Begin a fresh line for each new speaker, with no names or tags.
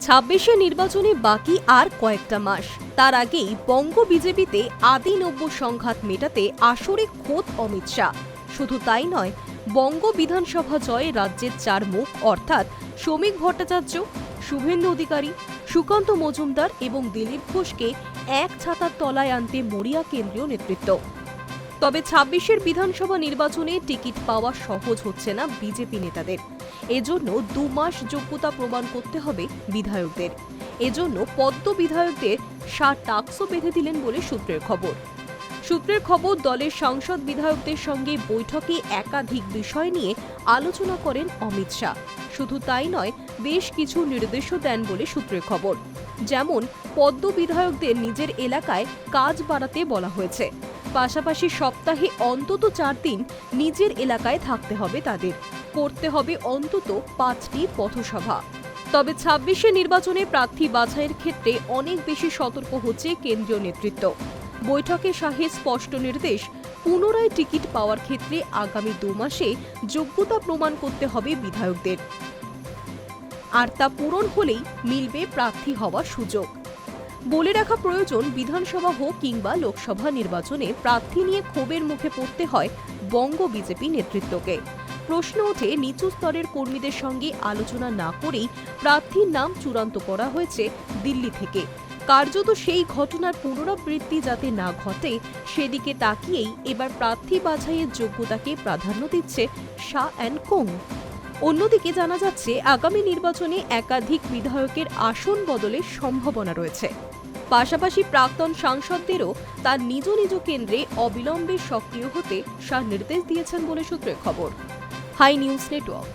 ছাব্বিশে নির্বাচনে বাকি আর কয়েকটা মাস। তার আগেই বঙ্গ বিজেপিতে আদি নব্য সংঘাত মেটাতে আসরে খোদ অমিত শাহ। শুধু তাই নয়, বঙ্গ বিধানসভা জয়ে রাজ্যের চার মুখ অর্থাৎ শ্রমিক ভট্টাচার্য, শুভেন্দু অধিকারী, সুকান্ত মজুমদার এবং দিলীপ ঘোষকে এক ছাতার তলায় আনতে মরিয়া কেন্দ্রীয় নেতৃত্ব। তবে ২৬-এর বিধানসভা নির্বাচনে টিকিট পাওয়া সহজ হচ্ছে না বিজেপি নেতাদের। এজন্য ২ মাস যোগ্যতা প্রমাণ করতে হবে বিধায়কদের। এজন্য পদ্ম বিধায়কদের ৬০ টাস্কও বেঁধে দিলেন বলে সূত্রের খবর। দলের সাংসদ বিধায়কদের সঙ্গে বৈঠকে একাধিক বিষয় নিয়ে আলোচনা করেন অমিত শাহ। শুধু তাই নয়, বেশ কিছু নির্দেশও দেন বলে সূত্রের খবর। যেমন পদ্ম বিধায়কদের নিজের এলাকায় কাজ বাড়াতে বলা হয়েছে। পাশাপাশি সপ্তাহে অন্তত ৪ দিন নিজের এলাকায় থাকতে হবে তাদের। করতে হবে অন্তত ৫টি পথসভা। তবে ২৬-এ নির্বাচনে প্রার্থী বাছাইয়ের ক্ষেত্রে অনেক বেশি সতর্ক হচ্ছে কেন্দ্রীয় নেতৃত্ব। বৈঠকে শাহের স্পষ্ট নির্দেশ, পুনরায় টিকিট পাওয়ার ক্ষেত্রে আগামী ২ মাসে যোগ্যতা প্রমাণ করতে হবে বিধায়কদের। আর তা পূরণ হলেই মিলবে প্রার্থী হওয়ার সুযোগ। বলে রাখা প্রয়োজন, বিধানসভা হোক কিংবা লোকসভা নির্বাচনে প্রার্থী নিয়ে ক্ষোভের মুখে পড়তে হয় বঙ্গ বিজেপি নেতৃত্বকে। প্রশ্ন ওঠে, নিচু স্তরের কর্মীদের সঙ্গে আলোচনা না করেই প্রার্থীর নাম চূড়ান্ত করা হয়েছে দিল্লি থেকে। কার্যত সেই ঘটনার পুনরাবৃত্তি যাতে না ঘটে, সেদিকে তাকিয়েই এবার প্রার্থী বাছাইয়ের যোগ্যতাকে প্রাধান্য দিচ্ছে শাহ অ্যান্ড কোং। অন্যদিকে জানা যাচ্ছে, আগামী নির্বাচনে একাধিক বিধায়কের আসন বদলের সম্ভাবনা রয়েছে। পাশাপাশি প্রাক্তন সাংসদদেরও তার নিজ নিজ কেন্দ্রে অবিলম্বে সক্রিয় হতে শাহ নির্দেশ দিয়েছেন বলে সূত্রের খবর। High news network.